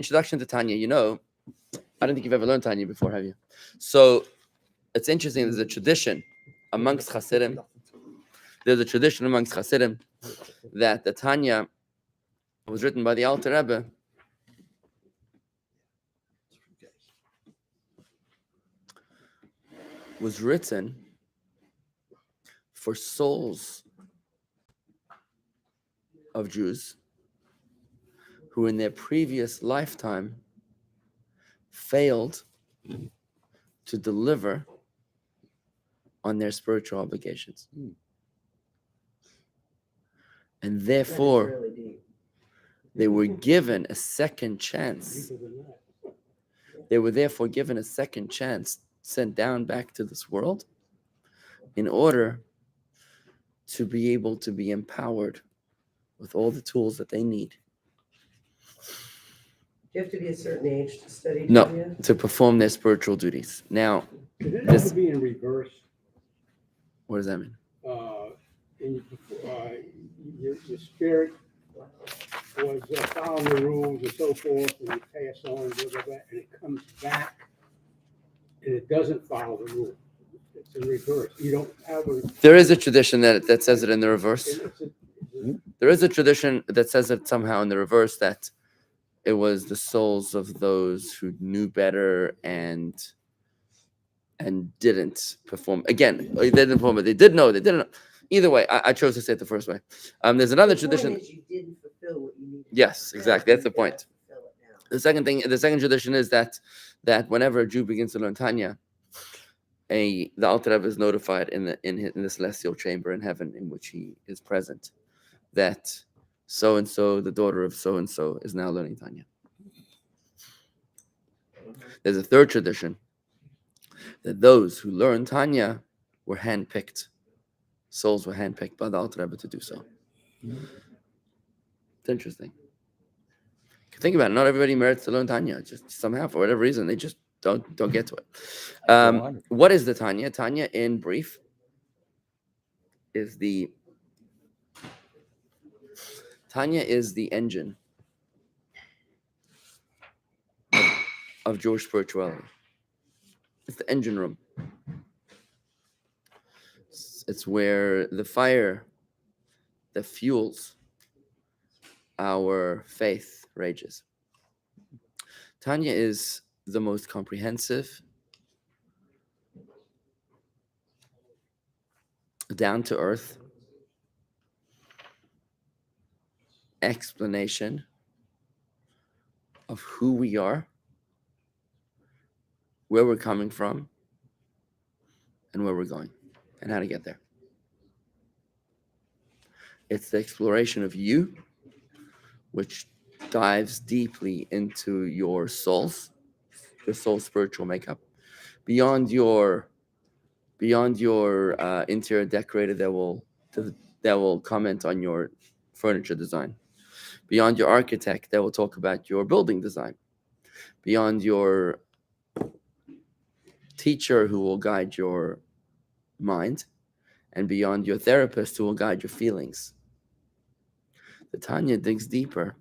introduction to Tanya. I don't think you've ever learned Tanya before, have you? So it's interesting. There's a tradition amongst Hasidim. There's a tradition amongst Hasidim that the Tanya was written by the Alter Rebbe. Was written for souls of Jews who in their previous lifetime failed to deliver on their spiritual obligations. And therefore, they were given a second chance. They were therefore given a second chance, sent down back to this world in order to be able to be empowered with all the tools that they need. Do you have to be a certain age to study No, Tanya? to perform their spiritual duties. Now, Could it this- ever be in reverse? what does that mean? Your spirit was following the rules and so forth, and you pass on, blah, blah, blah, and it comes back, and it doesn't follow the rules. It's in reverse. You don't have a. There is a tradition that says it in the reverse. It's There is a tradition that says it somehow in the reverse, that it was the souls of those who knew better and didn't perform. Again, they didn't perform, but they did know. They didn't know. Either way, I chose to say it the first way. There's another The point tradition. is you didn't fulfill what you needed. Yes, Now exactly. That's the you've got point. to fulfill it now. The second tradition is that whenever a Jew begins to learn Tanya, the Alter Rebbe is notified in the celestial chamber in heaven in which he is present, that so and so, the daughter of so and so, is now learning Tanya. There's a third tradition that those who learn Tanya were handpicked. Souls were handpicked by the Alter Rebbe to do so. It's interesting. Think about it. Not everybody merits to learn Tanya. Just somehow, for whatever reason, they just don't get to it. What is the Tanya? Tanya, in brief, is the engine of Jewish spirituality. It's the engine room. It's where the fire that fuels our faith rages. Tanya is the most comprehensive, down-to-earth explanation of who we are, where we're coming from, and where we're going, and how to get there. It's the exploration of you, which dives deeply into your soul's spiritual makeup, beyond your interior decorator that will comment on your furniture design, beyond your architect that will talk about your building design, beyond your teacher who will guide your mind, and beyond your therapist who will guide your feelings. The Tanya digs deeper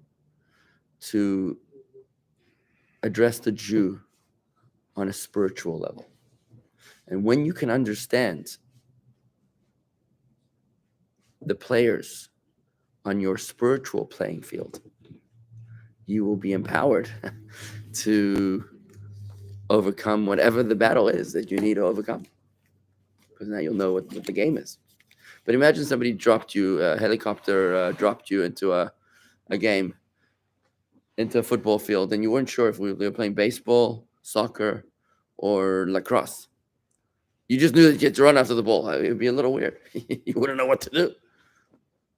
to address the Jew on a spiritual level. And when you can understand the players on your spiritual playing field, you will be empowered to overcome whatever the battle is that you need to overcome. Because now you'll know what the game is. But imagine somebody dropped you, a helicopter dropped you into a game, into a football field, and you weren't sure if we were playing baseball, soccer, or lacrosse. You just knew that you had to run after the ball. It would be a little weird. You wouldn't know what to do.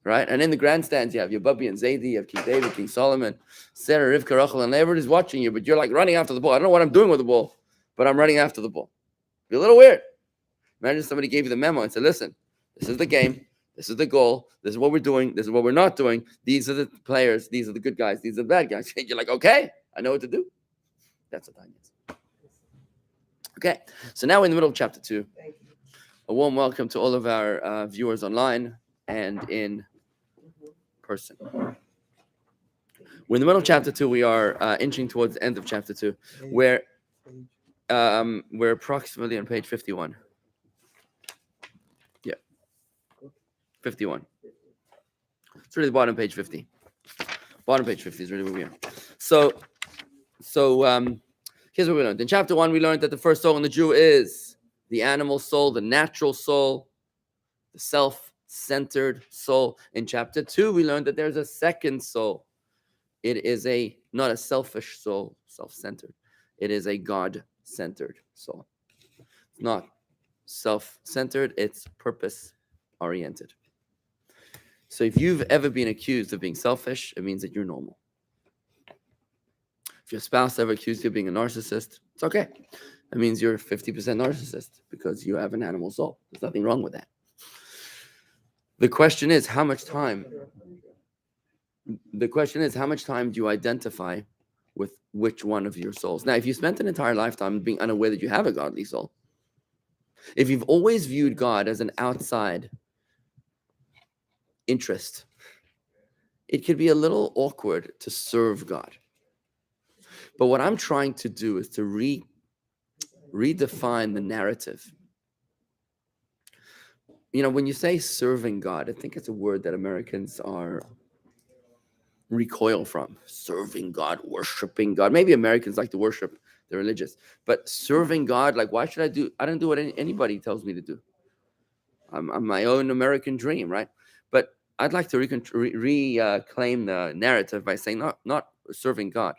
Right? And in the grandstands, you have your Bubby and Zaidi, you have King David, King Solomon, Sarah, Rivka, Rachel, and everybody's watching you, but you're like running after the ball. I don't know what I'm doing with the ball, but I'm running after the ball. It'd be a little weird. Imagine somebody gave you the memo and said, listen, this is the game. This is the goal. This is what we're doing. This is what we're not doing. These are the players. These are the good guys. These are the bad guys. You're like, okay, I know what to do. That's what Tanya is. Okay, so now we're in the middle of chapter 2. Thank you. A warm welcome to all of our viewers online and in person. We're in the middle of chapter 2. We are inching towards the end of chapter 2, where we're approximately on page 51. Yeah, 51. It's really the bottom page 50. Bottom page 50 is really where we are. So here's what we learned. In chapter 1, we learned that the first soul in the Jew is the animal soul, the natural soul, the self-centered soul. In chapter 2, we learned that there's a second soul. It is not a selfish soul, self-centered. It is a God-centered soul. It's not self-centered, it's purpose-oriented. So if you've ever been accused of being selfish, it means that you're normal. If your spouse ever accused you of being a narcissist, it's okay. It means you're 50% narcissist because you have an animal soul. There's nothing wrong with that. The question is, how much time do you identify with which one of your souls? Now, if you spent an entire lifetime being unaware that you have a godly soul, if you've always viewed God as an outside interest, it could be a little awkward to serve God. But what I'm trying to do is to redefine the narrative. You know, when you say serving God, I think it's a word that Americans recoil from. Serving God, worshiping God. Maybe Americans like to worship, they're religious. But serving God, like, why should I do? I don't do what anybody tells me to do. I'm my own American dream, right? But I'd like to reclaim the narrative by saying not serving God,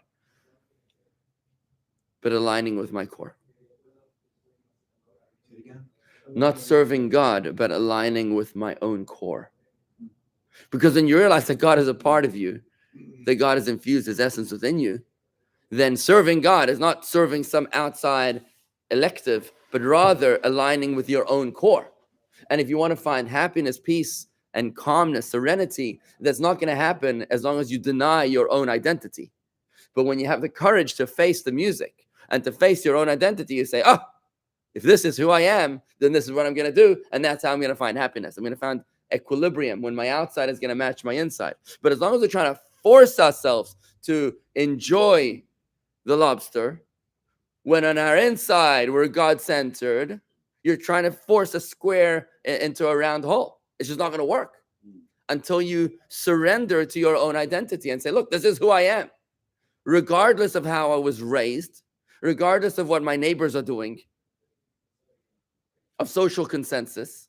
but aligning with my core. Not serving God, but aligning with my own core. Because when you realize that God is a part of you, that God has infused his essence within you, then serving God is not serving some outside elective, but rather aligning with your own core. And if you want to find happiness, peace, and calmness, serenity, that's not going to happen as long as you deny your own identity. But when you have the courage to face the music and to face your own identity, you say, if this is who I am, then this is what I'm going to do. And that's how I'm going to find happiness. I'm going to find equilibrium when my outside is going to match my inside. But as long as we're trying to force ourselves to enjoy the lobster, when on our inside we're God-centered, you're trying to force a square into a round hole. It's just not going to work until you surrender to your own identity and say, look, this is who I am. Regardless of how I was raised, regardless of what my neighbors are doing, of social consensus,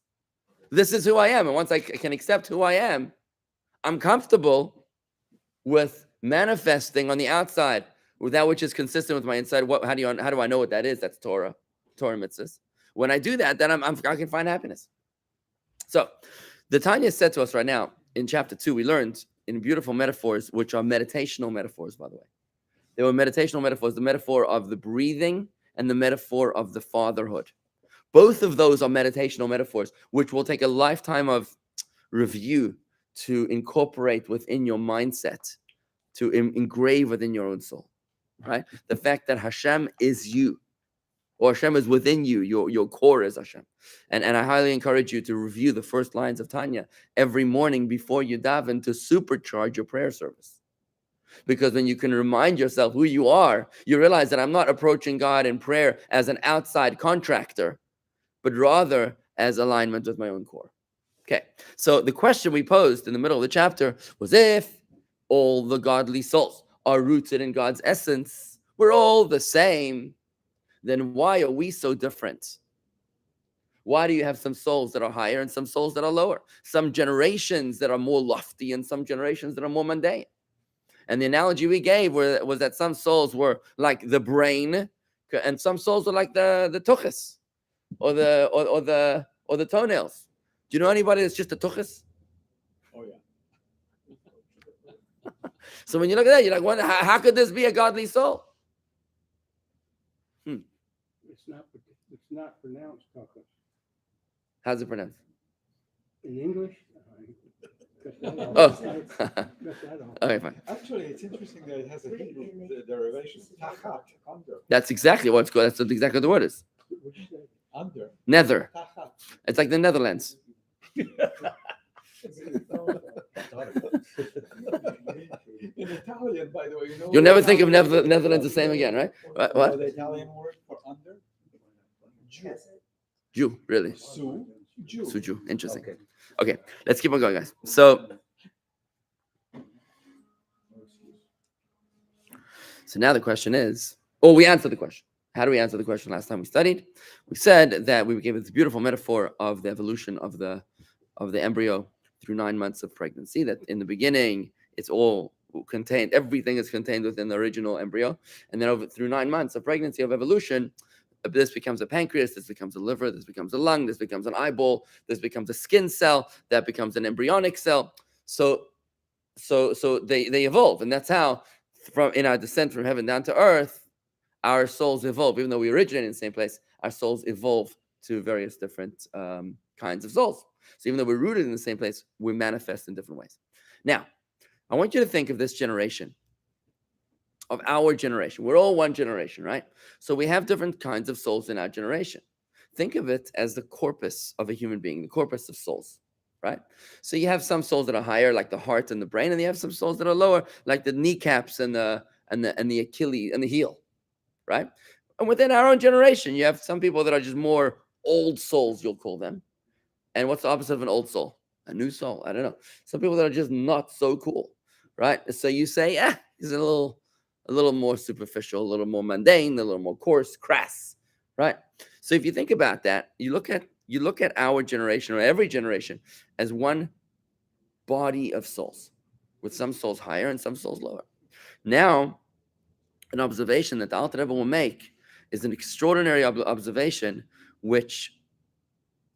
this is who I am. And once I can accept who I am, I'm comfortable with manifesting on the outside with that which is consistent with my inside. How do I know what that is? That's Torah mitzvahs. When I do that, then I can find happiness. So the Tanya said to us right now in chapter 2, we learned in beautiful metaphors, which are meditational metaphors, by the way. They were meditational metaphors, the metaphor of the breathing and the metaphor of the fatherhood. Both of those are meditational metaphors, which will take a lifetime of review to incorporate within your mindset, to engrave within your own soul, right? The fact that Hashem is you, or Hashem is within you, your core is Hashem. And I highly encourage you to review the first lines of Tanya every morning before you daven to supercharge your prayer service. Because when you can remind yourself who you are, you realize that I'm not approaching God in prayer as an outside contractor, but rather as alignment with my own core. Okay, so the question we posed in the middle of the chapter was, if all the godly souls are rooted in God's essence, we're all the same, then why are we so different? Why do you have some souls that are higher and some souls that are lower? Some generations that are more lofty and some generations that are more mundane. And the analogy we gave was that some souls were like the brain, and some souls were like the tuchus, or the toenails. Do you know anybody that's just a tuchus? Oh yeah. So when you look at that, you're like, how could this be a godly soul? It's not pronounced tuchus. How's it pronounced? In English? Oh. Okay, fine. Actually, it's interesting that it has a Hebrew derivation. Tachat, under. That's exactly what's good. That's exactly what the word is. Under. Nether. Tachat. It's like the Netherlands. In Italian, by the way, you know. You'll never think of Italian- Netherlands the same again, right? What? You know What? the Italian word for under? Jew. Jew, really? Su. Jew. Suju. Interesting. Okay. Okay, let's keep on going, guys. So now the question is, we answered the question. How do we answer the question last time we studied? We said that we gave this beautiful metaphor of the evolution of the embryo through 9 months of pregnancy, that in the beginning, it's all contained, everything is contained within the original embryo. And then through 9 months of pregnancy, of evolution, this becomes a pancreas, this becomes a liver, this becomes a lung, this becomes an eyeball, this becomes a skin cell, that becomes an embryonic cell. So they evolve. And that's how, in our descent from heaven down to earth, our souls evolve. Even though we originate in the same place, our souls evolve to various different kinds of souls. So even though we're rooted in the same place, we manifest in different ways. Now, I want you to think of this generation, of our generation. We're all one generation, right? So we have different kinds of souls in our generation. Think of it as the corpus of a human being, the corpus of souls, right? So you have some souls that are higher, like the heart and the brain, and you have some souls that are lower, like the kneecaps and the Achilles and the heel, right? And within our own generation, you have some people that are just more old souls, you'll call them. And what's the opposite of an old soul? A new soul. I don't know. Some people that are just not so cool, right? So you say, he's a little more superficial, a little more mundane, a little more coarse, crass, right? So if you think about that, you look at our generation, or every generation, as one body of souls, with some souls higher and some souls lower. Now, an observation that the Alter Rebbe will make is an extraordinary observation, which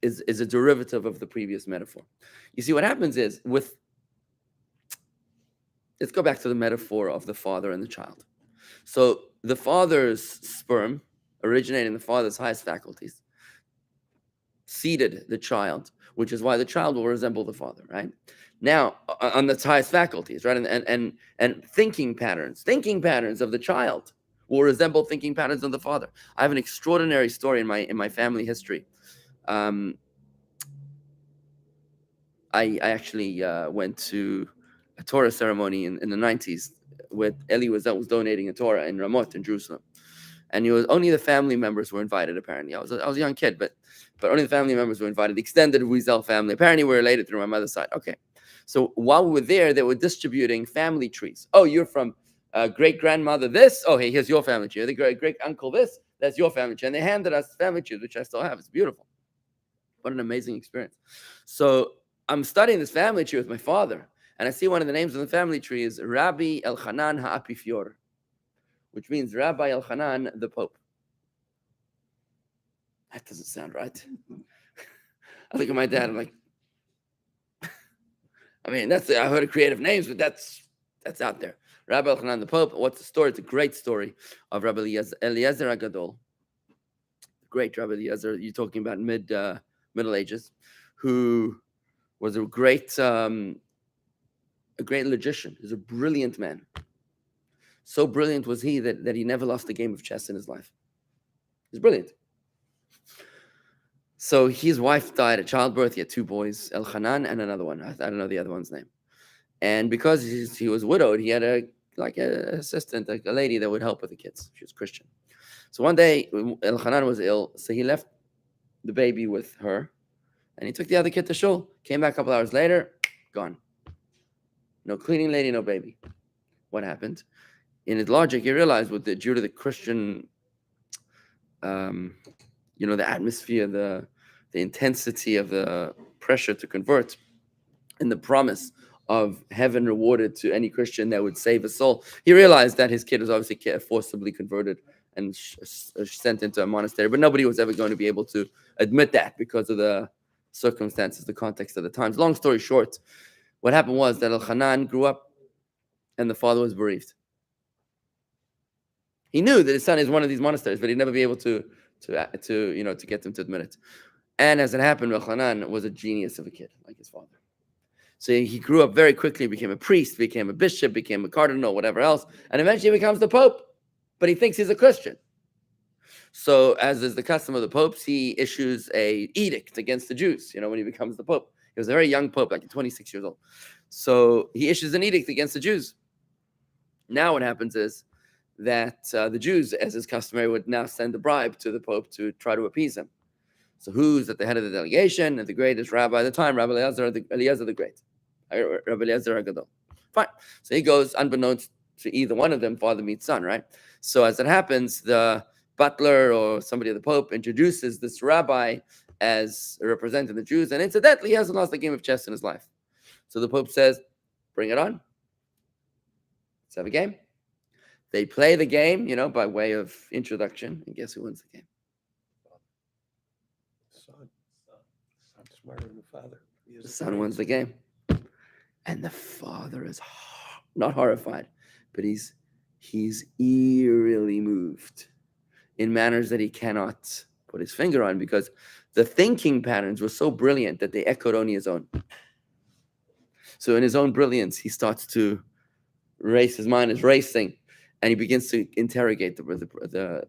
is a derivative of the previous metaphor. You see, what happens is, let's go back to the metaphor of the father and the child. So the father's sperm, originating the father's highest faculties, seeded the child, which is why the child will resemble the father, right? Now, on the highest faculties, right? And thinking patterns of the child will resemble thinking patterns of the father. I have an extraordinary story in my family history. I actually went to a Torah ceremony in the 90s where Eli was donating a Torah in Ramot in Jerusalem. And only the family members were invited, apparently. I was a young kid, but only the family members were invited, the extended Wiesel family. Apparently, we're related through my mother's side. Okay. So while we were there, they were distributing family trees. Oh, you're from great-grandmother this? Oh, hey, here's your family tree. The great-uncle this? That's your family tree. And they handed us family trees, which I still have. It's beautiful. What an amazing experience. So I'm studying this family tree with my father, and I see one of the names on the family tree is Rabbi Elchanan Ha'apifior, which means Rabbi Elchanan, the Pope. That doesn't sound right. I look at my dad, I'm like, I mean, I heard of creative names, but that's out there. Rabbi Elchanan, the Pope. What's the story? It's a great story of Rabbi Eliezer Agadol. Great Rabbi Eliezer. You're talking about Middle Ages, who was a great logician. He was a brilliant man. So brilliant was he that he never lost a game of chess in his life. He's brilliant. So his wife died at childbirth. He had 2 boys, Elchanan and another one. I don't know the other one's name. And because he was widowed, he had an assistant, like a lady that would help with the kids. She was Christian. So one day, Elchanan was ill, so he left the baby with her, and he took the other kid to shul. Came back a couple hours later, gone. No cleaning lady, no baby. What happened? In his logic, he realized due to the Christian, the atmosphere, the intensity of the pressure to convert, and the promise of heaven rewarded to any Christian that would save a soul, he realized that his kid was obviously forcibly converted and sent into a monastery. But nobody was ever going to be able to admit that because of the circumstances, the context of the times. Long story short, what happened was that Elchanan grew up and the father was bereaved. He knew that his son is one of these monasteries, but he'd never be able to get them to admit it. And as it happened, Elchanan was a genius of a kid, like his father. So he grew up very quickly, became a priest, became a bishop, became a cardinal, whatever else, and eventually becomes the Pope. But he thinks he's a Christian. So as is the custom of the popes, he issues a edict against the Jews, when he becomes the Pope. He was a very young Pope, like 26 years old. So he issues an edict against the Jews. Now what happens is that the Jews, as is customary, would now send a bribe to the Pope to try to appease him. So who's at the head of the delegation? And the greatest rabbi at the time, Rabbi Eliezer the Great, Rabbi Eliezer Agadol. Fine. So he goes, unbeknownst to either one of them, father meets son, right? So as it happens, the butler or somebody of the Pope introduces this rabbi as representing the Jews, and incidentally, he hasn't lost a game of chess in his life. So the Pope says, bring it on. Let's have a game. They play the game, by way of introduction, and guess who wins the game? Son. Son's smarter than the father. The son wins the game. And the father is not horrified, but he's eerily moved in manners that he cannot put his finger on, because the thinking patterns were so brilliant that they echoed only his own. So in his own brilliance, he starts to race. His mind is racing, and he begins to interrogate the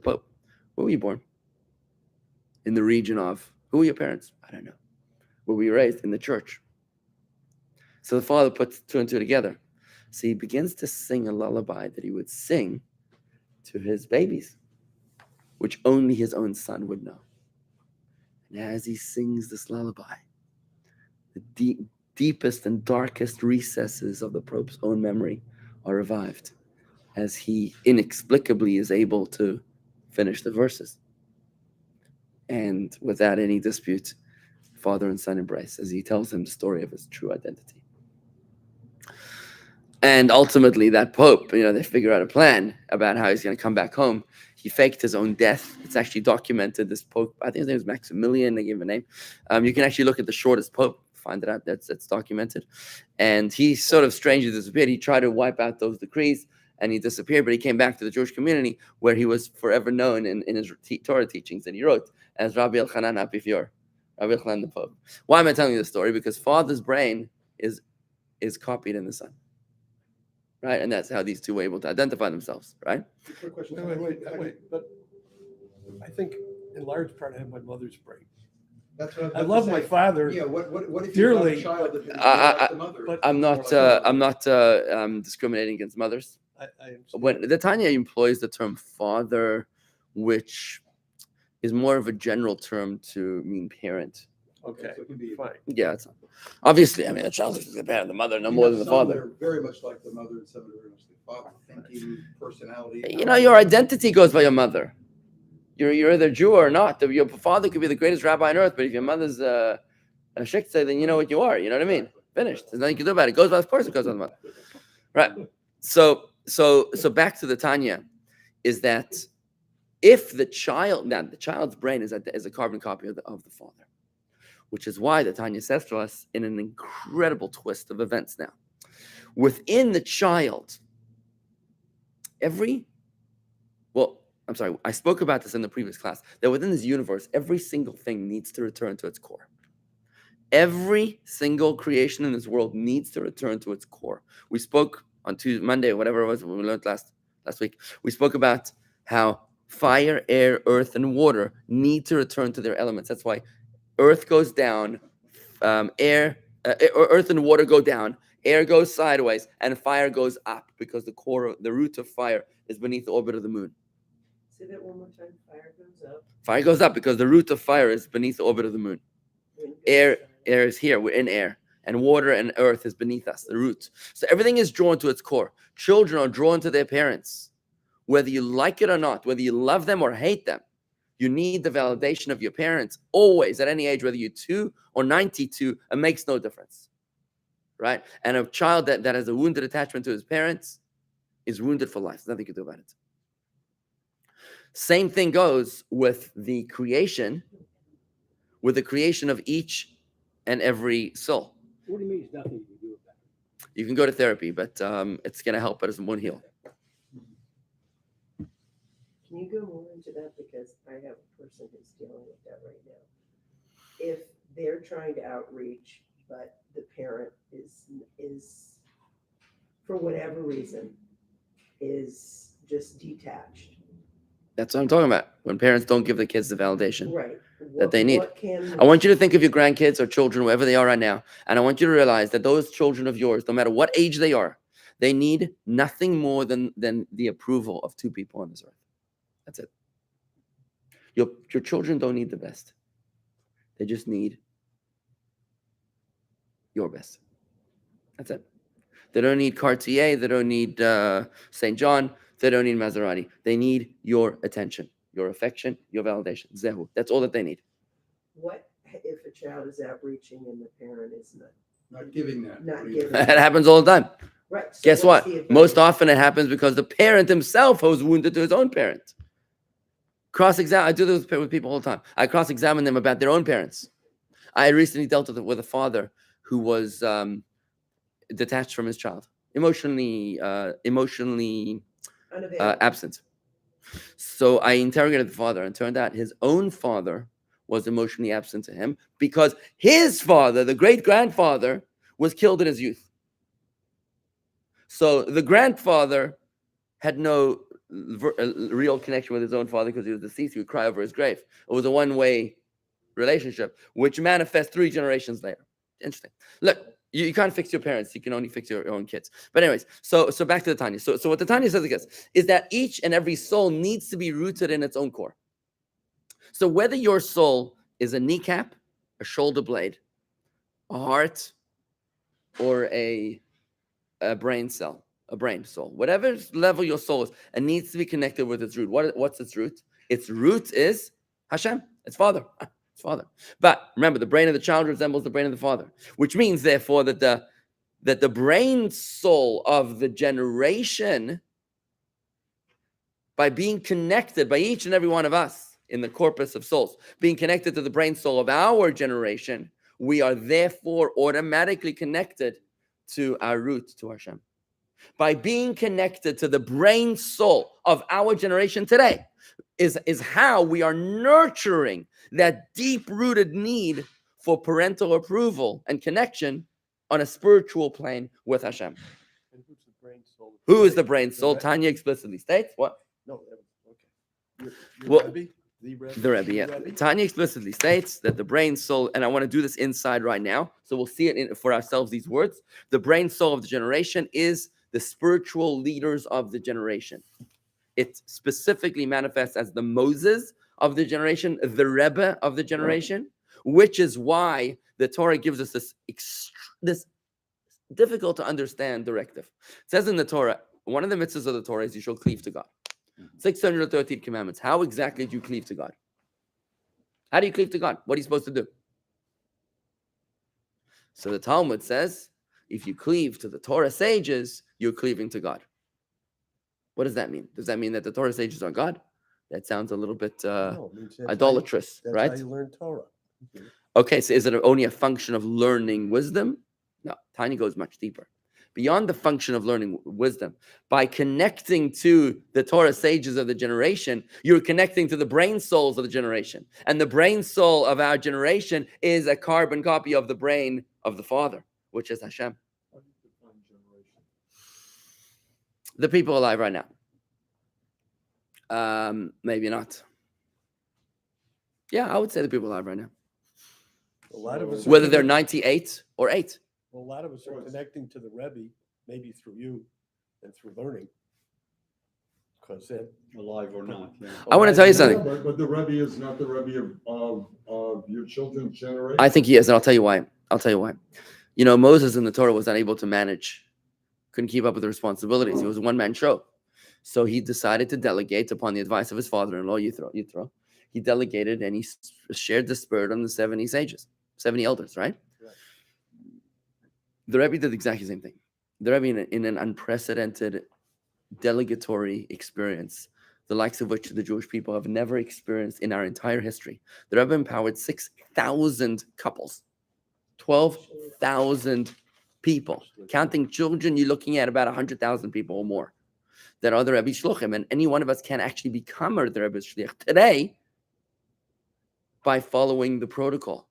Pope. Where were you born? In the region of. Who were your parents? I don't know. Where were you raised? In the church. So the father puts two and two together. So he begins to sing a lullaby that he would sing to his babies, which only his own son would know. And as he sings this lullaby, the deepest and darkest recesses of the Pope's own memory are revived, as he inexplicably is able to finish the verses. And without any dispute, father and son embrace as he tells him the story of his true identity. And ultimately, that Pope, they figure out a plan about how he's going to come back home. He faked his own death. It's actually documented. This Pope, I think his name is Maximilian, they gave him a name. You can actually look at the shortest Pope, find it out. That's documented. And he sort of strangely disappeared. He tried to wipe out those decrees, and he disappeared, but he came back to the Jewish community, where he was forever known in his Torah teachings that he wrote as Rabbi Elchanan Apifior, Rabbi Elchanan the Pope. Why am I telling you this story? Because father's brain is copied in the son. Right? And that's how these two were able to identify themselves, right? Quick question. Wait. But I think in large part I have my mother's brain. That's what I love my father. Yeah, what if dearly, you have a child that didn't I- like the mother? but- I'm not discriminating against mothers. I understand. When the Tanya employs the term father, which is more of a general term to mean parent. Okay, So it can be- fine. Yeah, it's obviously, a child is the parent, the mother, no more than the Some that father. are very much like the mother, and some that are very much like the father. Thinking, personality. Your identity goes by your mother. You're either Jew or not. Your father could be the greatest rabbi on earth, but if your mother's a shiksa, then you know what you are. You know what I mean? Finished. There's nothing you can do about it. It goes by, of course, it goes by the mother. Right. So back to the Tanya, is that if the child's brain is a carbon copy of the father, which is why the Tanya says to us in an incredible twist of events now, within the child, I spoke about this in the previous class, that within this universe, every single thing needs to return to its core. Every single creation in this world needs to return to its core. We spoke on Monday, whatever it was, when we learned last week, we spoke about how fire, air, earth, and water need to return to their elements. That's why earth goes down, earth and water go down, air goes sideways, and fire goes up, because the root of fire is beneath the orbit of the moon. Say that one more time. Fire goes up. Fire goes up because the root of fire is beneath the orbit of the moon. Wind goes Air down. is here, we're in air, and water and earth is beneath us, the root. So everything is drawn to its core. Children are drawn to their parents, whether you like it or not, whether you love them or hate them. You need the validation of your parents always, at any age, whether you're 2 or 92, it makes no difference, right? And a child that has a wounded attachment to his parents is wounded for life. There's nothing you can do about it. Same thing goes with the creation of each and every soul. What do you mean there's nothing you can do about it? You can go to therapy, but it's going to help, but it won't heal. Can you go more into that? Because I have a person who's dealing with that right now. If they're trying to outreach, but the parent is for whatever reason, is just detached. That's what I'm talking about. When parents don't give the kids the validation Right. that they need. What can I want you to think of your grandkids or children, wherever they are right now, and I want you to realize that those children of yours, no matter what age they are, They need nothing more than the approval of two people on this earth. That's it. Your children don't need the best. They just need your best. That's it. They don't need Cartier. They don't need St. John. They don't need Maserati. They need your attention, your affection, your validation. Zehu. That's all that they need. What if a child is outreaching and the parent is Not giving that. Not What do you giving think? That happens all the time. right? So Guess what's what? the advice? Most often it happens because the parent himself was wounded to his own parent. Cross-examine. I do this with people all the time. I cross-examine them about their own parents. I recently dealt with a father who was detached from his child, emotionally Unavailable. absent. So I interrogated the father, and turned out his own father was emotionally absent to him because his father, the great-grandfather, was killed in his youth. So the grandfather had no real connection with his own father because he was deceased. He would cry over his grave. It was a one-way relationship, which manifests 3 generations later. Interesting. Look, you can't fix your parents. You can only fix your own kids. But anyways, so back to the Tanya. So what the Tanya says is that each and every soul needs to be rooted in its own core. So whether your soul is a kneecap, a shoulder blade, a heart, or a brain cell, a brain soul, whatever level your soul is, it needs to be connected with its root. What's its root? Its root is Hashem. It's Father. It's Father. But remember, the brain of the child resembles the brain of the father, which means, therefore, that the brain soul of the generation, by being connected, by each and every one of us in the corpus of souls, being connected to the brain soul of our generation, we are therefore automatically connected to our root, to Hashem. By being connected to the brain soul of our generation today is how we are nurturing that deep-rooted need for parental approval and connection on a spiritual plane with Hashem. And who's the brain soul? Who is the brain soul? Rebbe? Tanya explicitly states what? No, okay. Your Well, Rebbe? The Rebbe? The Rebbe, yeah. Rebbe? Tanya explicitly states that the brain soul, and I want to do this inside right now, so we'll see it for ourselves, these words. The brain soul of the generation is the spiritual leaders of the generation. It specifically manifests as the Moses of the generation, the Rebbe of the generation, which is why the Torah gives us this difficult to understand directive. It says in the Torah, one of the mitzvahs of the Torah is you shall cleave to God. 613 commandments. How exactly do you cleave to God? How do you cleave to God? What are you supposed to do? So the Talmud says, if you cleave to the Torah sages, you're cleaving to God. What does that mean? Does that mean that the Torah sages are God? That sounds a little bit No, it means that's idolatrous, how right? you learn Torah. Okay, so is it only a function of learning wisdom? No, Tanya goes much deeper. Beyond the function of learning wisdom, by connecting to the Torah sages of the generation, you're connecting to the brain souls of the generation. And the brain soul of our generation is a carbon copy of the brain of the Father, which is Hashem. How do you define generation? The people alive right now. Maybe not. Yeah, I would say the people alive right now. A lot of us. Whether they're 98 or 8. Well, a lot of us are connecting to the Rebbe, maybe through you and through learning. Because then, Alive or not, yeah. I want to tell you something. But the Rebbe is not the Rebbe of your children's generation. I think he is, and I'll tell you why. You know, Moses in the Torah was unable to manage, couldn't keep up with the responsibilities. He was a one-man show. So he decided to delegate upon the advice of his father-in-law, Yithro. He delegated and he shared the spirit on the 70 sages, 70 elders, right? Right. The Rebbe did exactly the same thing. The Rebbe, in an unprecedented delegatory experience, the likes of which the Jewish people have never experienced in our entire history. The Rebbe empowered 6,000 couples, 12,000 people. Counting children, you're looking at about 100,000 people or more that are the Rebbe Shluchim. And any one of us can actually become the Rebbe Shliach today by following the protocol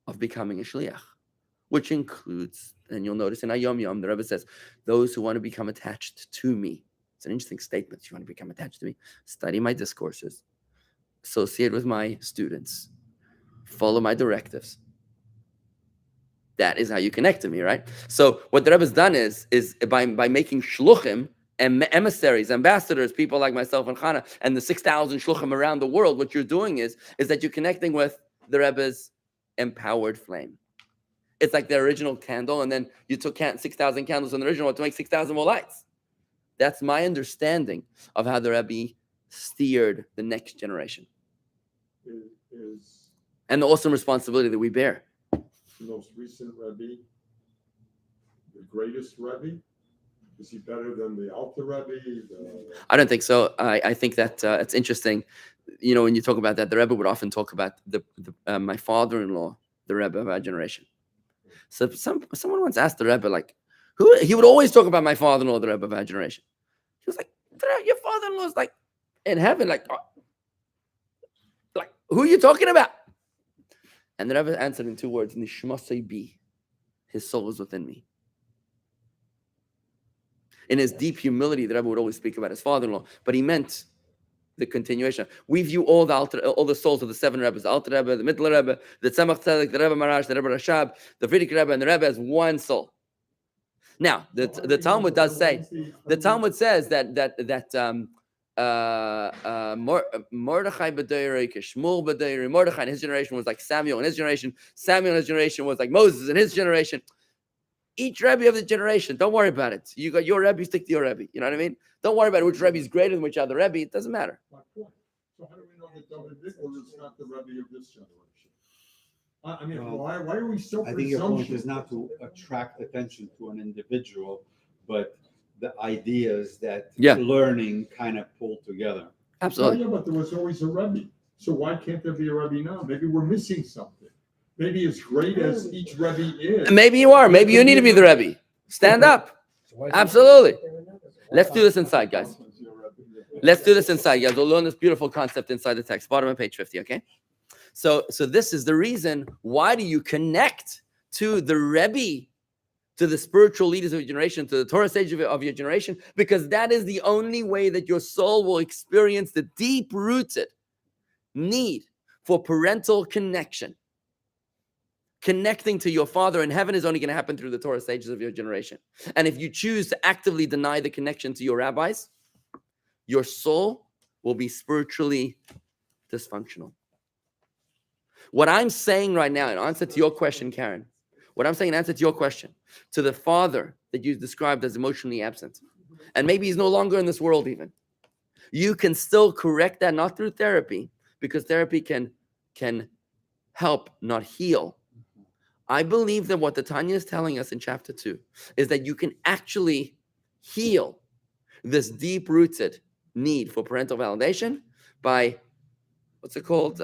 of becoming a Shliach, which includes, and you'll notice in Ayom Yom, the Rebbe says, those who want to become attached to me. It's an interesting statement. You want to become attached to me? Study my discourses, associate with my students, follow my directives. That is how you connect to me, right? So what the Rebbe's done is by making shluchim and emissaries, ambassadors, people like myself and Chana, and the 6,000 shluchim around the world, what you're doing is that you're connecting with the Rebbe's empowered flame. It's like the original candle, and then you took 6,000 candles from the original to make 6,000 more lights. That's my understanding of how the Rebbe steered the next generation. Is And the awesome responsibility that we bear. the most recent Rebbe the greatest Rebbe? Is he better than the Alta Rebbe? I don't think so. I think that it's interesting. You know, when you talk about that, the Rebbe would often talk about my father-in-law, the Rebbe of our generation. So someone once asked the Rebbe, like, who? He would always talk about my father-in-law, the Rebbe of our generation. He was like, your father-in-law is like in heaven, like who are you talking about? And the Rebbe answered in 2 words, Nishmasei bi. His soul is within me. In his deep humility, the Rebbe would always speak about his father-in-law, but he meant the continuation. We view all the souls of the 7 Rebbes, the Alter Rebbe, the Middle Rebbe, the Tzemach Tzedek, the Rebbe Marash, the Rebbe Rashab, the Frierdiker Rebbe, and the Rebbe as one soul. Now, the Talmud does say, the Talmud says that Mordechai B'Deirei, Shmuel B'Deirei, Mordechai in his generation was like Samuel in his generation, Samuel in his generation was like Moses in his generation. Each Rebbe of the generation, don't worry about it. You got your Rebbe, stick to your Rebbe. You know what I mean? Don't worry about which Rebbe is greater than which other Rebbe. It doesn't matter. My point. So how do we know that Dovid Vigler is not the Rebbe of this generation? I mean, Well, why are we so I think your point presumptuous? is not to attract attention to an individual, but the ideas that learning kind of pull together. Absolutely. Yeah, but there was always a Rebbe. So why can't there be a Rebbe now? Maybe we're missing something. Maybe as great as each Rebbe is. Maybe you are. Maybe you need to be the Rebbe. Stand up. Absolutely. Let's do this inside, guys. Let's do this inside, guys. We'll learn this beautiful concept inside the text. Bottom of page 50, okay? So this is the reason why do you connect to the Rebbe, to the spiritual leaders of your generation, to the Torah sage of your generation, because that is the only way that your soul will experience the deep-rooted need for parental connection. Connecting to your Father in heaven is only going to happen through the Torah sages of your generation. And if you choose to actively deny the connection to your rabbis, your soul will be spiritually dysfunctional. What I'm saying right now, in answer to your question, Karen, what I'm saying in answer to your question, to the father that you described as emotionally absent, and maybe he's no longer in this world even, you can still correct that, not through therapy, because therapy can help, not heal. I believe that what the Tanya is telling us in chapter 2 is that you can actually heal this deep-rooted need for parental validation by, what's it called?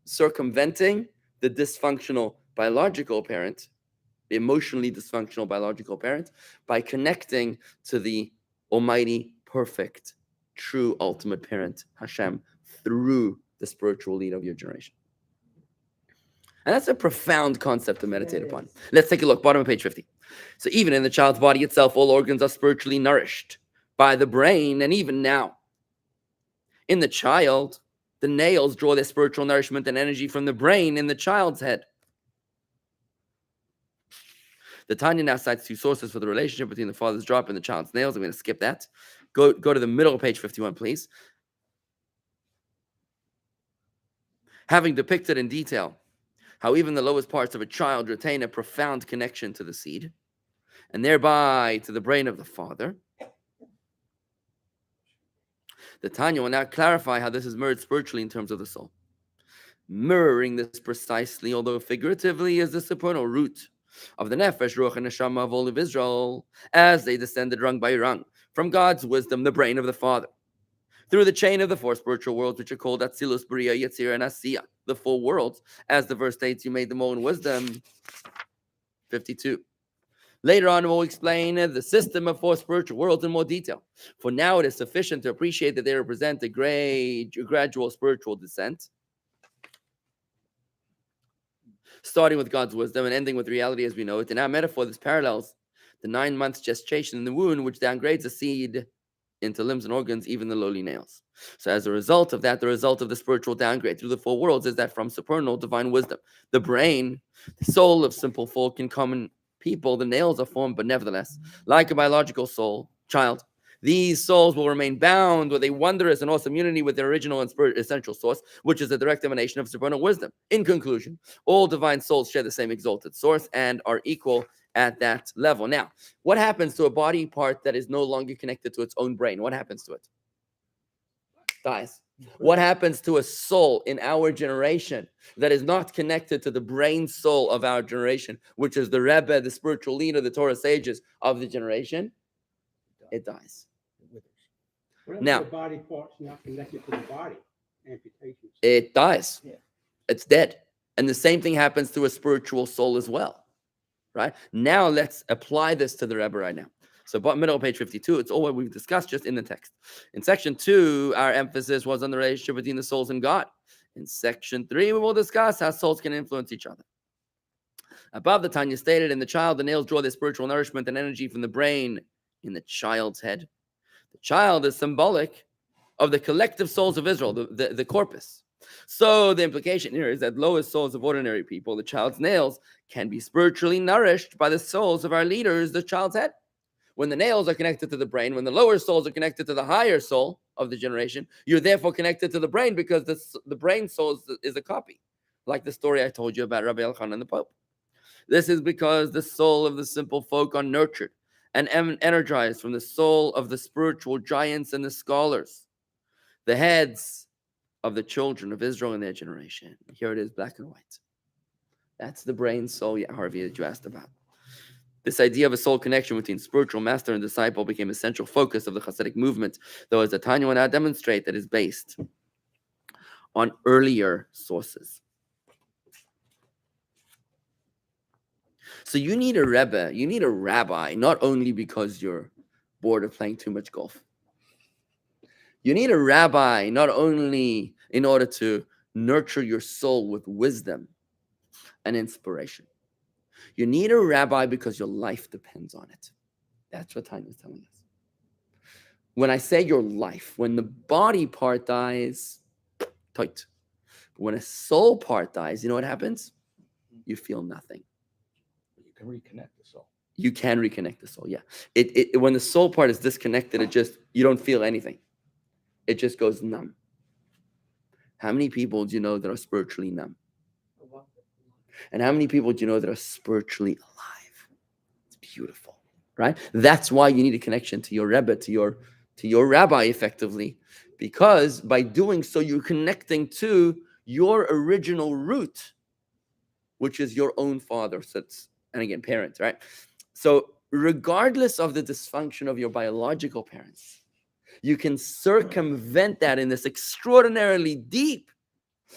Circumventing the dysfunctional biological parent, the emotionally dysfunctional biological parent, by connecting to the almighty, perfect, true, ultimate parent, Hashem, through the spiritual lead of your generation. And that's a profound concept to meditate upon. Let's take a look, bottom of page 50. So even in the child's body itself, all organs are spiritually nourished by the brain, and even now. In the child, the nails draw their spiritual nourishment and energy from the brain in the child's head. The Tanya now cites 2 sources for the relationship between the father's drop and the child's nails. I'm going to skip that. Go to the middle of page 51, please. Having depicted in detail how even the lowest parts of a child retain a profound connection to the seed, and thereby to the brain of the father, the Tanya will now clarify how this is mirrored spiritually in terms of the soul. Mirroring this precisely, although figuratively, is the supernal root of the nefesh, ruach, and neshama of all of Israel, as they descended rung by rung from God's wisdom, the brain of the Father, through the chain of the 4 spiritual worlds, which are called Atzilus, Bria, Yetzirah, and Asiya, the 4 worlds, as the verse states, you made them all in wisdom. 52. Later on, we'll explain the system of 4 spiritual worlds in more detail. For now, it is sufficient to appreciate that they represent a gradual spiritual descent, starting with God's wisdom and ending with reality as we know it. In our metaphor, this parallels the 9 months gestation in the womb, which downgrades a seed into limbs and organs, even the lowly nails. So as a result of that, the result of the spiritual downgrade through the four worlds is that from supernal divine wisdom, the brain, the soul of simple folk and common people, the nails are formed, but nevertheless, like a biological soul, child, these souls will remain bound with a wondrous and awesome unity with their original and essential source, which is a direct emanation of supernal wisdom. In conclusion, all divine souls share the same exalted source and are equal at that level. Now, what happens to a body part that is no longer connected to its own brain? What happens to it? Dies. What happens to a soul in our generation that is not connected to the brain soul of our generation, which is the Rebbe, the spiritual leader, the Torah sages of the generation? It dies. What Now- if the body part's not connected to the body? Amputations. It dies. Yeah. It's dead. And the same thing happens to a spiritual soul as well. Right? Now let's apply this to the Rebbe right now. So middle of page 52, it's all what we've discussed just in the text. In section 2, our emphasis was on the relationship between the souls and God. In section 3, we will discuss how souls can influence each other. Above, the Tanya stated, in the child, the nails draw their spiritual nourishment and energy from the brain in the child's head. The child is symbolic of the collective souls of Israel, the corpus. So the implication here is that lowest souls of ordinary people, the child's nails, can be spiritually nourished by the souls of our leaders, the child's head. When the nails are connected to the brain, when the lower souls are connected to the higher soul of the generation, you're therefore connected to the brain because the brain soul is a copy, like the story I told you about Rabbi Elchanan and the Pope. This is because the soul of the simple folk are nurtured and energized from the soul of the spiritual giants and the scholars, the heads of the children of Israel in their generation. Here it is, black and white. That's the brain soul, Harvey, that you asked about. This idea of a soul connection between spiritual master and disciple became a central focus of the Hasidic movement, though as the Tanya will now demonstrate, that is based on earlier sources. So you need a Rebbe, you need a rabbi, not only because you're bored of playing too much golf. You need a rabbi not only in order to nurture your soul with wisdom and inspiration. You need a rabbi because your life depends on it. That's what Tanya is telling us. When I say your life, when the body part dies, tight. When a soul part dies, you know what happens? You feel nothing. You can reconnect the soul. You can reconnect the soul, yeah. When the soul part is disconnected, you don't feel anything. It just goes numb. How many people do you know that are spiritually numb? And how many people do you know that are spiritually alive? It's beautiful, right? That's why you need a connection to your Rebbe, to your rabbi, effectively, because by doing so, you're connecting to your original root, which is your own father. So and again, parents, right? So regardless of the dysfunction of your biological parents, you can circumvent that in this extraordinarily deep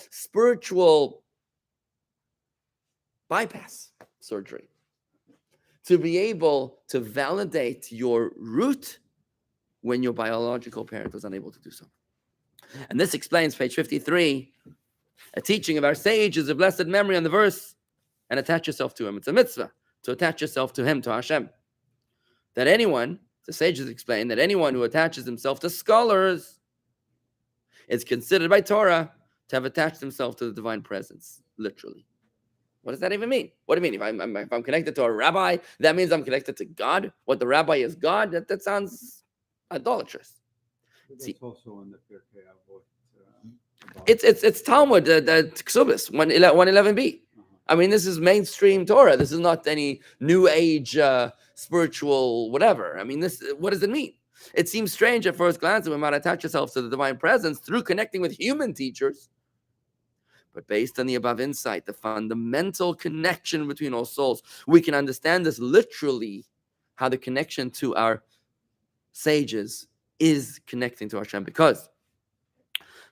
spiritual bypass surgery to be able to validate your root when your biological parent was unable to do so. And this explains, page 53, a teaching of our sages of blessed memory on the verse, and attach yourself to him. It's a mitzvah to attach yourself to him, to Hashem. That anyone, the sages explain, that anyone who attaches himself to scholars is considered by Torah to have attached himself to the divine presence, literally. What does that even mean? What do you mean? If I'm connected to a rabbi, that means I'm connected to God? What, the rabbi is God? That sounds idolatrous. That's See, also in the Pirkei Avot. it's Talmud, Ksubis, 111b. I mean, this is mainstream Torah. This is not any new age spiritual whatever. I mean, what does it mean? It seems strange at first glance that we might attach ourselves to the divine presence through connecting with human teachers. But based on the above insight, the fundamental connection between all souls, we can understand this literally, how the connection to our sages is connecting to Hashem, because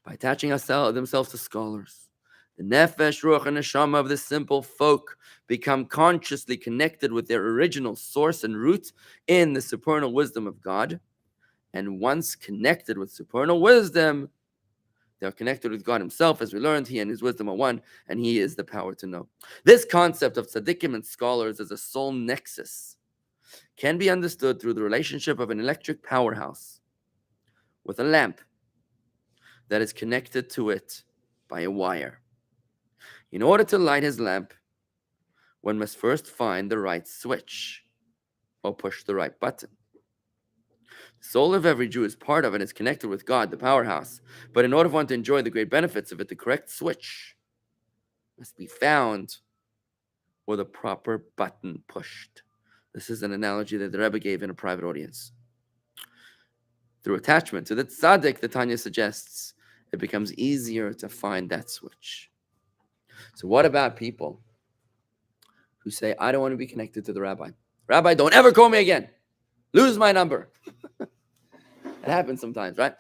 by attaching themselves to scholars, the nefesh, ruach, and neshama of the simple folk become consciously connected with their original source and root in the supernal wisdom of God. And once connected with supernal wisdom, they're connected with God himself. As we learned, he and his wisdom are one, and he is the power to know. This concept of tzaddikim and scholars as a soul nexus can be understood through the relationship of an electric powerhouse with a lamp that is connected to it by a wire. In order to light his lamp, one must first find the right switch or push the right button. The soul of every Jew is part of and is connected with God, the powerhouse. But in order for one to enjoy the great benefits of it, the correct switch must be found or the proper button pushed. This is an analogy that the Rebbe gave in a private audience. Through attachment to the tzaddik, the Tanya suggests, it becomes easier to find that switch. So what about people who say, I don't want to be connected to the rabbi? Rabbi, don't ever call me again. Lose my number. It happens sometimes, right?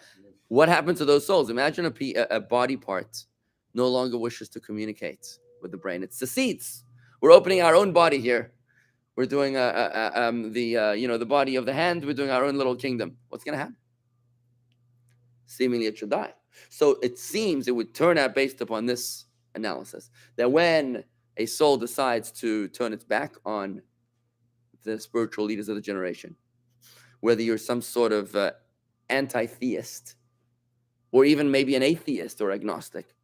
What happens to those souls? Imagine a body part no longer wishes to communicate with the brain. It secedes. We're opening our own body here. We're doing the body of the hand. We're doing our own little kingdom. What's going to happen? Seemingly it should die. So it seems it would turn out, based upon this analysis, that when a soul decides to turn its back on the spiritual leaders of the generation, whether you're some sort of anti-theist, or even maybe an atheist or agnostic,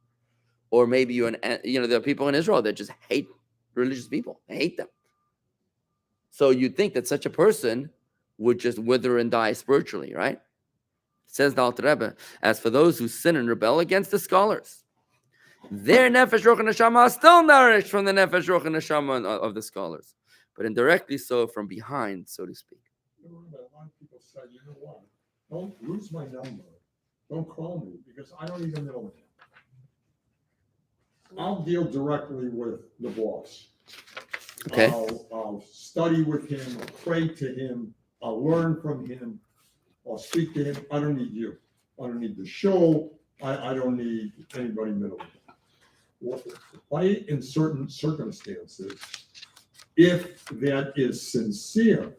or maybe you're there are people in Israel that just hate religious people. They hate them. So you'd think that such a person would just wither and die spiritually, right? Says the Alter Rebbe, as for those who sin and rebel against the scholars, their nefesh, ruach, and neshama are still nourished from the nefesh, ruach, and neshama of the scholars, but indirectly so from behind, so to speak. A lot of people say, you know what? Don't lose my number. Don't call me because I don't even know him. I'll deal directly with the boss. Okay. I'll study with him. I'll pray to him. I'll learn from him. I'll speak to him. I don't need you. I don't need the show. I don't need anybody middle. Why, in certain circumstances, if that is sincere,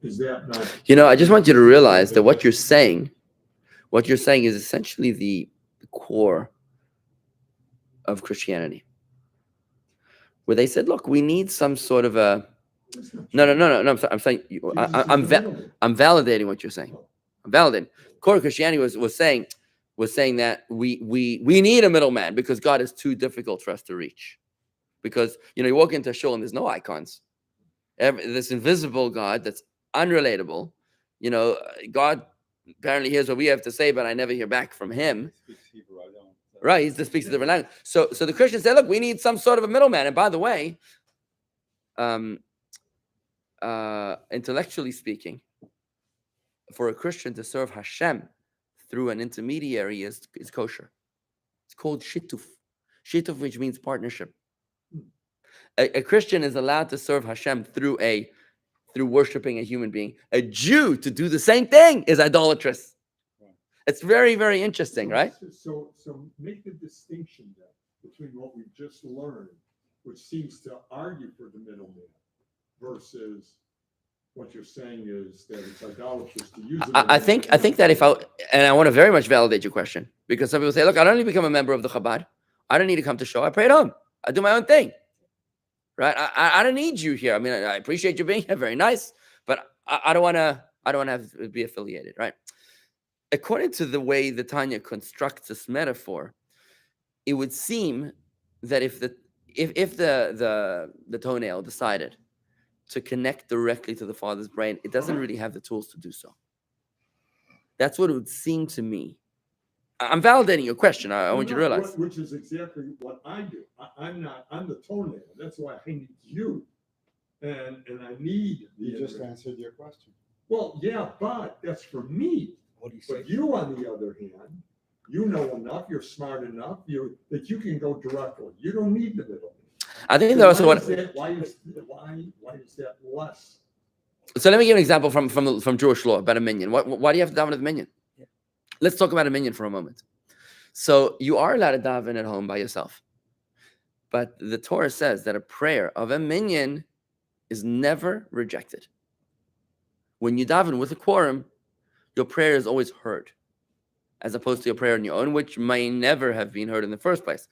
is that not? I just want you to realize that what you're saying is essentially the core of Christianity, where they said, "Look, we need some sort of a." No. I'm saying I'm validating what you're saying. I'm validating. Core of Christianity was saying that we need a middleman because God is too difficult for us to reach. Because you walk into a shul and there's no icons. This invisible God that's unrelatable. God apparently hears what we have to say, but I never hear back from him. Right, he speaks a different language. So the Christians say, look, we need some sort of a middleman. And by the way, intellectually speaking, for a Christian to serve Hashem through an intermediary is kosher. It's called shituf. Shituf, which means partnership. A Christian is allowed to serve Hashem through worshiping a human being. A Jew to do the same thing is idolatrous. It's very, very interesting, right? So make the distinction then between what we've just learned, which seems to argue for the middleman, versus what you're saying is that it's idolatrous to use it. I think that I want to very much validate your question, because some people say, look, I don't need to become a member of the Chabad. I don't need to come to show. I pray at home. I do my own thing. Right? I don't need you here. I mean, I appreciate you being here. Very nice. But I don't want to have to be affiliated, right? According to the way the Tanya constructs this metaphor, it would seem that if the toenail decided to connect directly to the father's brain, it doesn't really have the tools to do so. That's what it would seem to me. I'm validating your question. I want you to realize. Which is exactly what I do. I'm the toenail. That's why I need you. And I need. You just answered your question. Well, yeah, but that's for me. What do you say? But you, on the other hand, you know enough, you're smart enough, that you can go directly. You don't need the middle. I think that also why is that less? So let me give an example from Jewish law about a minyan. Why do you have to daven with a minyan? Yeah. Let's talk about a minyan for a moment. So you are allowed to daven at home by yourself, but the Torah says that a prayer of a minyan is never rejected. When you daven with a quorum, your prayer is always heard, as opposed to your prayer on your own, which may never have been heard in the first place.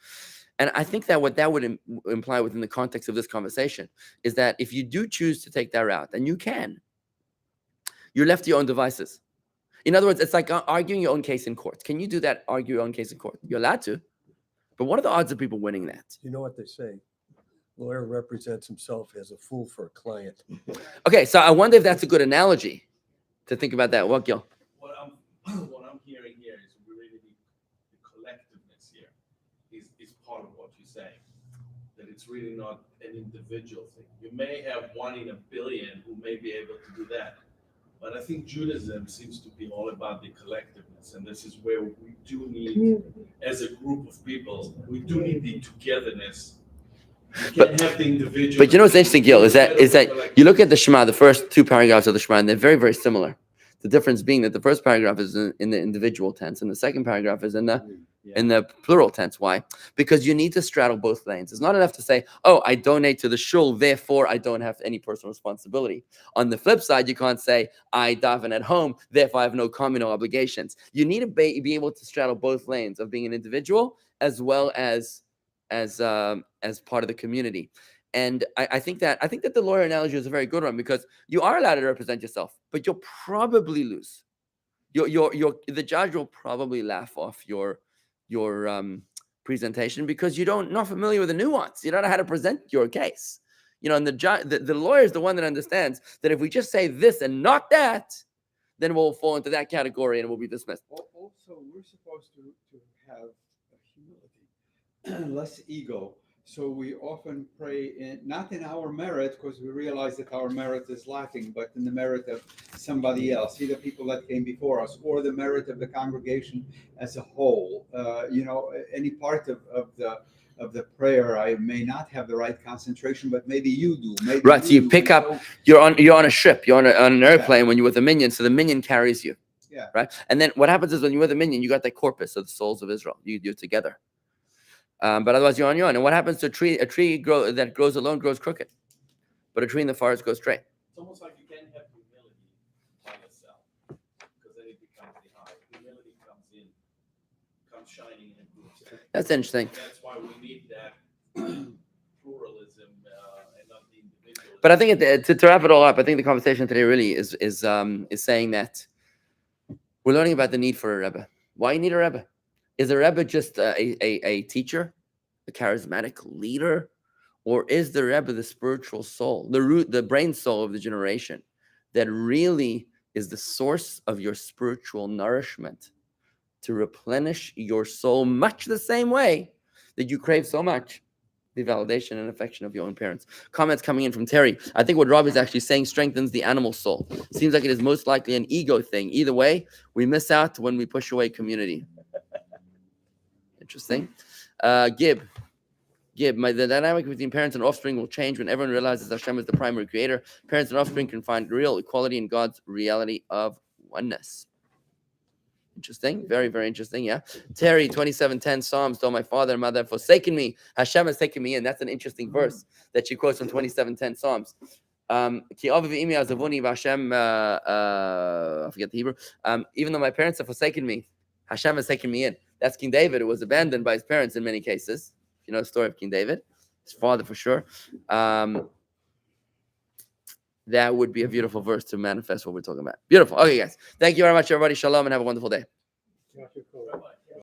And I think that what that would imply within the context of this conversation is that if you do choose to take that route, and you can, you're left to your own devices. In other words, it's like arguing your own case in court. Can you do that? Argue your own case in court? You're allowed to. But what are the odds of people winning that? You know what they say? Lawyer represents himself as a fool for a client. Okay, so I wonder if that's a good analogy to think about that. What, Gil? What I'm hearing here is really the collectiveness here is part of what you're saying. That it's really not an individual thing. You may have 1 in a billion who may be able to do that. But I think Judaism seems to be all about the collectiveness. And this is where we do need, as a group of people, we do need the togetherness. You can't have the individual. But you know what's interesting, Gil, is that you look at the Shema, the first 2 paragraphs of the Shema, and they're very, very similar. The difference being that the first paragraph is in the individual tense, and the second paragraph is in the plural tense. Why? Because you need to straddle both lanes. It's not enough to say, "Oh, I donate to the shul, therefore I don't have any personal responsibility." On the flip side, you can't say, "I daven at home, therefore I have no communal obligations." You need to be able to straddle both lanes of being an individual as well as part of the community. And I think that the lawyer analogy is a very good one, because you are allowed to represent yourself, but you'll probably lose. The judge will probably laugh off your presentation because you're not familiar with the nuance. You don't know how to present your case. And the lawyer is the one that understands that if we just say this and not that, then we'll fall into that category and we'll be dismissed. Also, we're supposed to have humility, less ego. So we often pray not in our merit, because we realize that our merit is lacking, but in the merit of somebody else, either people that came before us or the merit of the congregation as a whole. Any part of the prayer, I may not have the right concentration, but maybe you do. Right. So you pick up. You're on a ship. You're on an airplane when you're with a minion. So the minion carries you. Yeah. Right. And then what happens is when you're with a minion, you got that corpus of the souls of Israel. You're together. But otherwise, you're on your own. And what happens to a tree? A tree that grows alone grows crooked, but a tree in the forest goes straight. It's almost like you can't have humility by yourself, because then it becomes the eye. Humility comes shining in groups. That's interesting. And that's why we need that pluralism and not the individual. But I think to wrap it all up, I think the conversation today really is saying that we're learning about the need for a Rebbe. Why you need a Rebbe? Is a Rebbe just a teacher, a charismatic leader, or is the Rebbe the spiritual soul, the brain soul of the generation that really is the source of your spiritual nourishment to replenish your soul much the same way that you crave so much the validation and affection of your own parents? Comments coming in from Terry. I think what Rabbi is actually saying strengthens the animal soul. Seems like it is most likely an ego thing. Either way, we miss out when we push away community. Interesting. Gib, the dynamic between parents and offspring will change when everyone realizes Hashem is the primary creator. Parents and offspring can find real equality in God's reality of oneness. Interesting. Very, very interesting. Yeah. Terry, 27:10 Psalms, though my father and mother have forsaken me, Hashem has taken me in. That's an interesting verse that she quotes from 27:10 Psalms. I forget the Hebrew. Even though my parents have forsaken me, Hashem has taken me in. That's King David, who was abandoned by his parents in many cases. You know the story of King David, his father for sure. That would be a beautiful verse to manifest what we're talking about. Beautiful. Okay, guys. Thank you very much, everybody. Shalom, and have a wonderful day.